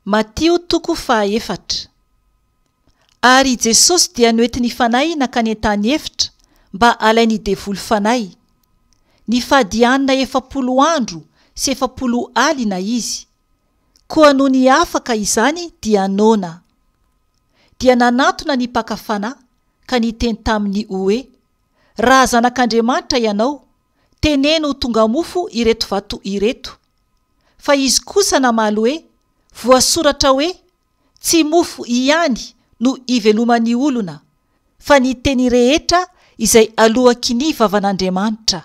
Matio toko faefatra. Ary Jesosy dia noentiny fanahy nakany an-tany efitra mba alainy devoly fanahy. Nifadianina 40 andro sy 40 alina izy. Koa no ny afaka izany dia nona. Dia nanatona ny mpakafana ka niteny taminy hoe, raha zanak'Andriamanitra ianao, teneno tonga mofo ireto vato ireto. Fa izy kosa namaly hoe, voasoratra hoe, tsy mofo ihany no iveloman'ny olona, fa ny teny rehetra izay alohan'ny vavan'Andriamanitra.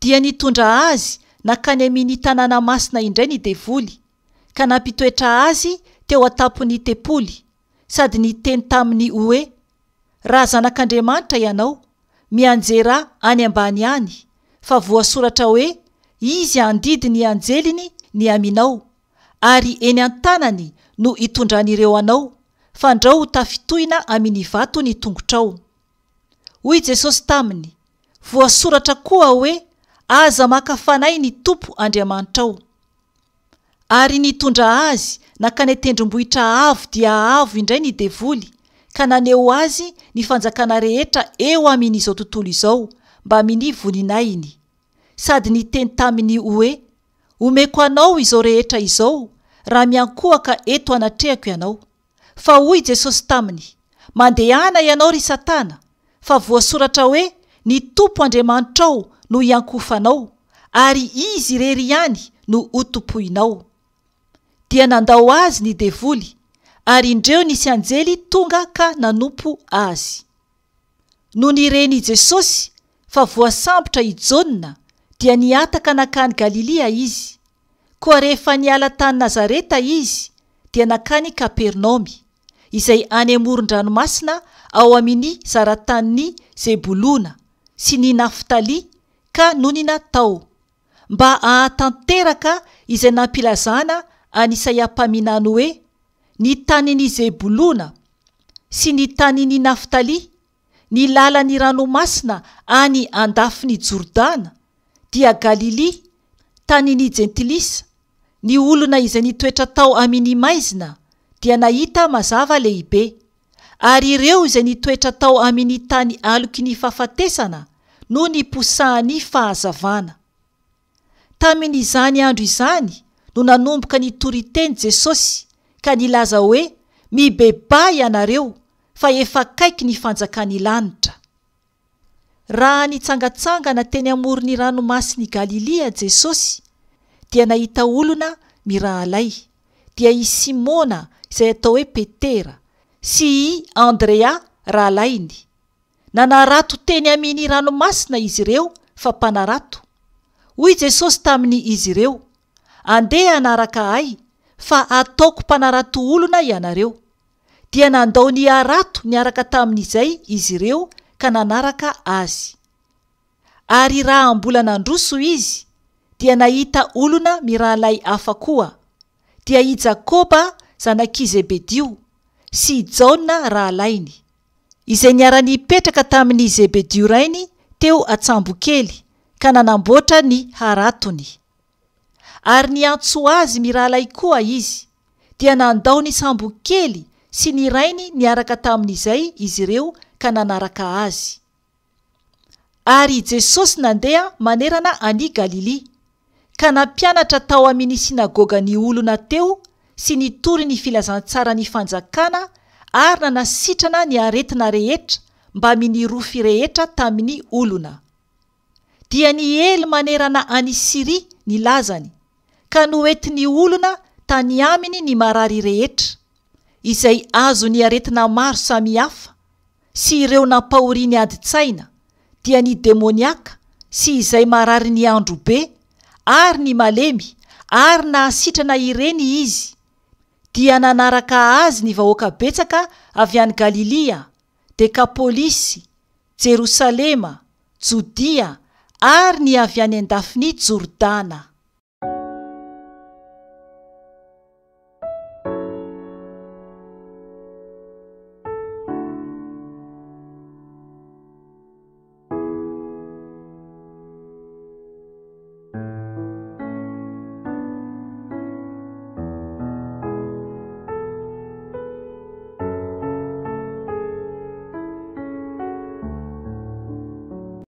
Dia nitondra azy nakany amin'ny tanàna masina indray ny devoly, ka nampitoetra azy teo an-tampon'ny tempoly, sady niteny taminy hoe, raha zanak'Andriamanitra ianao, mianjera any ambany any, fa voasoratra hoe, izy andidy ny anjeliny ny aminao, ary eny an-tanany no itondran'ireo anao, fandrao tafitohina amin'ny vato ny tongotrao. Hoy Jesosy taminy, voasoratra koa hoe, aza maka fanahy ny Tompo Andriamanitrao. Ary nitondra azy nakany tendrombohitra avo dia avo indray ny devoly, ka naneo azy ny fanjakana rehetra eo amin'izao tontolo izao, mba amin'ny voninahiny. Sady niteny taminy hoe, omeko anao izao rehetra izao, raha miankohaka eto anatrehako ianao. Fa hoy Jesosy taminy, mandehana ianao ry Satana, fa voasoratra hoe, ny Tompo Andriamanitrao no iankofanao, ary izy irery ihany no hotompoinao. Dia nandao azy ny devoly, ary indreo nisy anjely tonga ka nanompo azy. No nireny Jesosy fa voasambotra i Jaona, dia niataka nakany Galilea izy. Koa rehefa niala tany Nazareta izy, dia nakany Kapernaomy, izay any amoron-dranomasina ao amin'ny zarantanin'ny Zebulona sy ny Naftali, ka no ny natao, mba ahatanteraka izay nampilazana any Isaiah-paminany hoe, ny tanin'ny Zebulona sy ny tanin'ny Naftali, ny lalan'ny ranomasina any andafin'ny Jordana, dia Galili, tanin'ny Jentilisa, ny olona izay nitoetra tao amin'ny maizina, dia nahita mazava lehibe, ary ireo izay nitoetra tao amin'ny tany aloky ny fahafatesana no niposahany fahazavana. Tamin'izany andro izany no nanomboka nitoriteny Jesosy, ka nilaza hoe, mibebay ianareo, fa efa akaiky ny fanjakan'ny lanitra. Raha nitsangatsangana teny amoron'ny ranomasiny Galilea Jesosy, dia nahita olona mirahalay, dia i Simona izay atao hoe Petera, sy i Andrea rahalainy. Nanarato teny amin'ny ranomasina izy ireo fa mpanarato. Hoy Jesosy taminy izy ireo, andeha anaraka ahy, fa ataoko mpanarato olona ianareo. Dia nandao ny arato niaraka tamin'izay izy ireo ka nanaraka azy. Ary raha mbola nandroso izy, dia nahita olona mirahalay hafa koa, dia i Jakoba zanak'i Zebedio sy Jaona rahalainy, izay niara-nipetraka tamin'ny Zebedio rainy teo atsambo kely, ka nanamboatra ny haratony. Ary niantso azy mirahalay koa izy, dia nandao ny sambo kely sy ny rainy niaraka tamin'izay izy ireo ka nanaraka azy. Ary Jesosy nandeha manerana any Galili, ka nampianatra tao amin'ny sinagoga ny olona teo sy nitory ny filazantsara ny fanjakana, ary nanasitrana ny aretina rehetra mba minirofy rehetra tamin'ny olona. Dia niely manerana any Siria ny lazany, ka noentiny olona tany aminy ny marary rehetra, izay azo ny aretina maro samihafa, sy ireo nampahoriany adi-tsaina, dia ny demoniaka, sy izay marary ny andro be, ary ny malemy, ary nahasitrana ireny izy. Dia nanaraka azy ny vahoaka betsaka avy any Galilea, Dekapolisy, Jerosalema, Jodia, ary ny avy any andafin'ny Jordana.